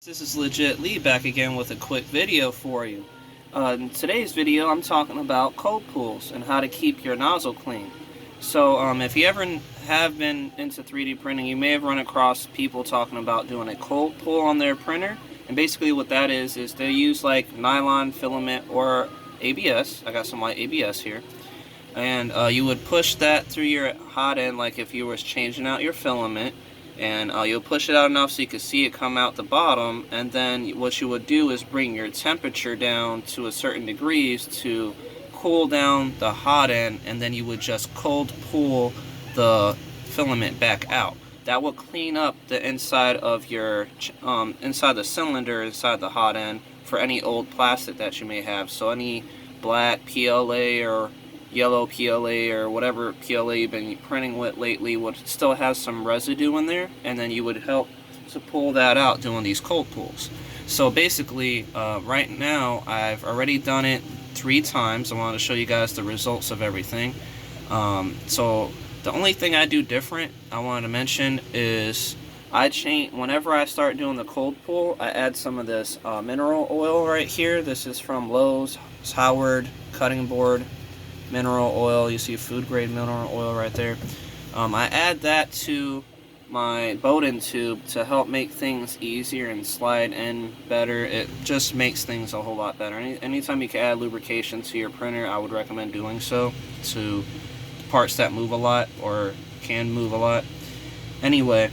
This is Legit Lee back again with a quick video for you. In today's video, I'm talking about cold pools and how to keep your nozzle clean. So, if you ever have been into 3D printing, you may have run across people talking about doing a cold pull on their printer. And basically, what that is they use like nylon filament or ABS. I got some light ABS here, and you would push that through your hot end, like if you was changing out your filament. And you'll push it out enough so you can see it come out the bottom, and then what you would do is bring your temperature down to a certain degrees to cool down the hot end, and then you would just cold pull the filament back out. That will clean up the inside of your inside the cylinder, inside the hot end, for any old plastic that you may have. So any black PLA or yellow PLA or whatever PLA you've been printing with lately would still have some residue in there, and then you would help to pull that out doing these cold pulls. So basically, right now I've already done it 3 times. I wanted to show you guys the results of everything. So the only thing I do different I wanted to mention is whenever I start doing the cold pull, I add some of this mineral oil right here. This is from Lowe's, it's Howard cutting board mineral oil. You see food grade mineral oil right there. I add that to my Bowden tube to help make things easier and slide in better. It just makes things a whole lot better. Anytime you can add lubrication to your printer, I would recommend doing so to parts that move a lot or can move a lot. Anyway,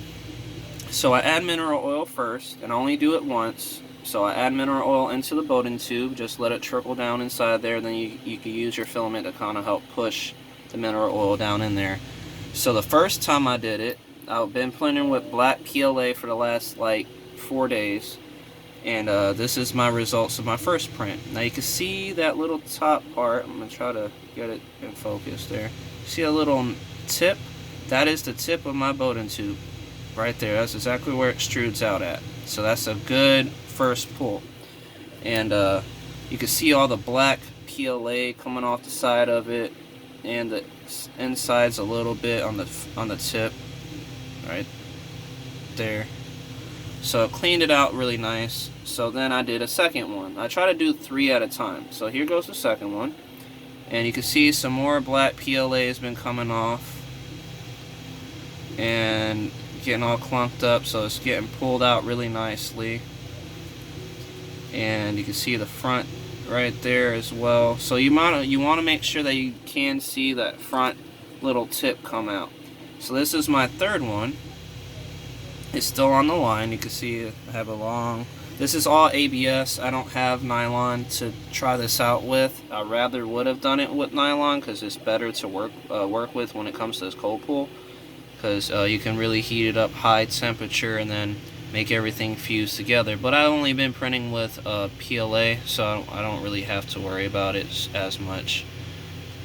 so I add mineral oil first, and I only do it once. So I add mineral oil into the Bowden tube, just let it trickle down inside there, then you can use your filament to kind of help push the mineral oil down in there. So the first time I did it, I've been printing with black PLA for the last like 4 days, and this is my results of my first print. Now you can see that little top part. I'm going to try to get it in focus there. See a little tip? That is the tip of my Bowden tube right there. That's exactly where it extrudes out at. So that's a good first pull, and you can see all the black PLA coming off the side of it, and the insides a little bit on the tip right there. So cleaned it out really nice. So then I did a second one. I try to do 3 at a time. So here goes the second one, and you can see some more black PLA has been coming off and getting all clumped up, so it's getting pulled out really nicely. And you can see the front right there as well. So you want to make sure that you can see that front little tip come out. So this is my third one. It's still on the line. You can see I have a long. This is all ABS. I don't have nylon to try this out with. I rather would have done it with nylon because it's better to work with when it comes to this cold pull. Because you can really heat it up high temperature and then make everything fuse together. But I've only been printing with PLA, so I don't really have to worry about it as much.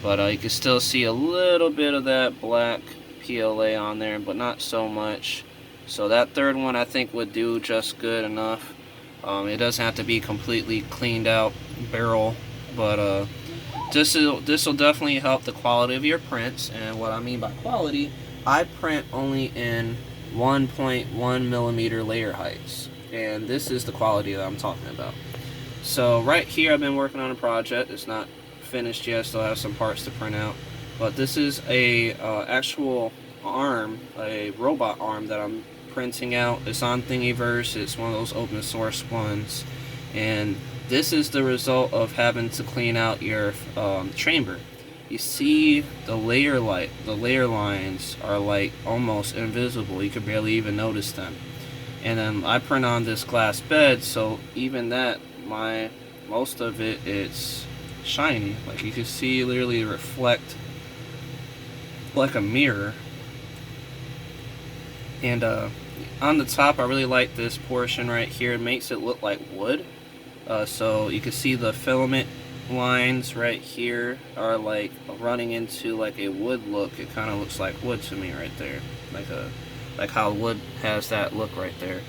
But you can still see a little bit of that black PLA on there, but not so much. So that third one I think would do just good enough. It doesn't have to be completely cleaned out barrel, but this will definitely help the quality of your prints. And what I mean by quality, I print only in 1.1 millimeter layer heights, and this is the quality that I'm talking about. So right here I've been working on a project. It's not finished yet, still have some parts to print out, but this is a actual arm, a robot arm that I'm printing out. It's on Thingiverse. It's one of those open source ones, and this is the result of having to clean out your chamber. You see the layer lines are like almost invisible. You can barely even notice them. And then I print on this glass bed, so even that, most of it's shiny. Like you can see literally reflect like a mirror. And on the top, I really like this portion right here. It makes it look like wood. So you can see the filament lines right here are like running into like a wood look. It kind of looks like wood to me right there, like how wood has that look right there.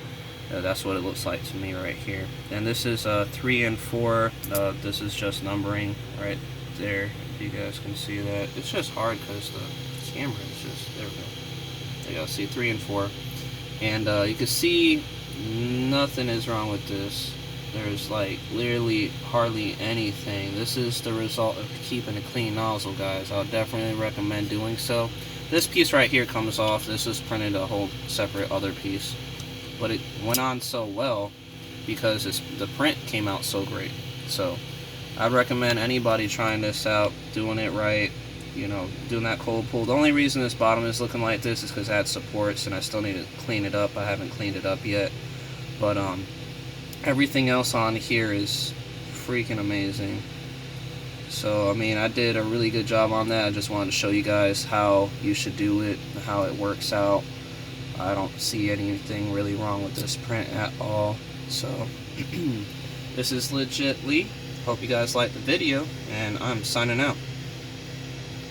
That's what it looks like to me right here. And this is 3 and 4. This is just numbering right there, if you guys can see that. It's just hard because the camera is just, there we go. You gotta see 3 and 4. And you can see Nothing is wrong with this. There's like literally hardly anything. This is the result of keeping a clean nozzle, guys. I'll definitely recommend doing so. This piece right here comes off. This was printed a whole separate other piece, but it went on so well because the print came out so great. So I'd recommend anybody trying this out, doing it right, you know, doing that cold pull. The only reason this bottom is looking like this is because it had supports and I still need to clean it up. I haven't cleaned it up yet, but everything else on here is freaking amazing. So I mean, I did a really good job on that. I just wanted to show you guys how you should do it, how it works out. I don't see anything really wrong with this print at all. So this is Legit Lee. Hope you guys liked the video, and I'm signing out.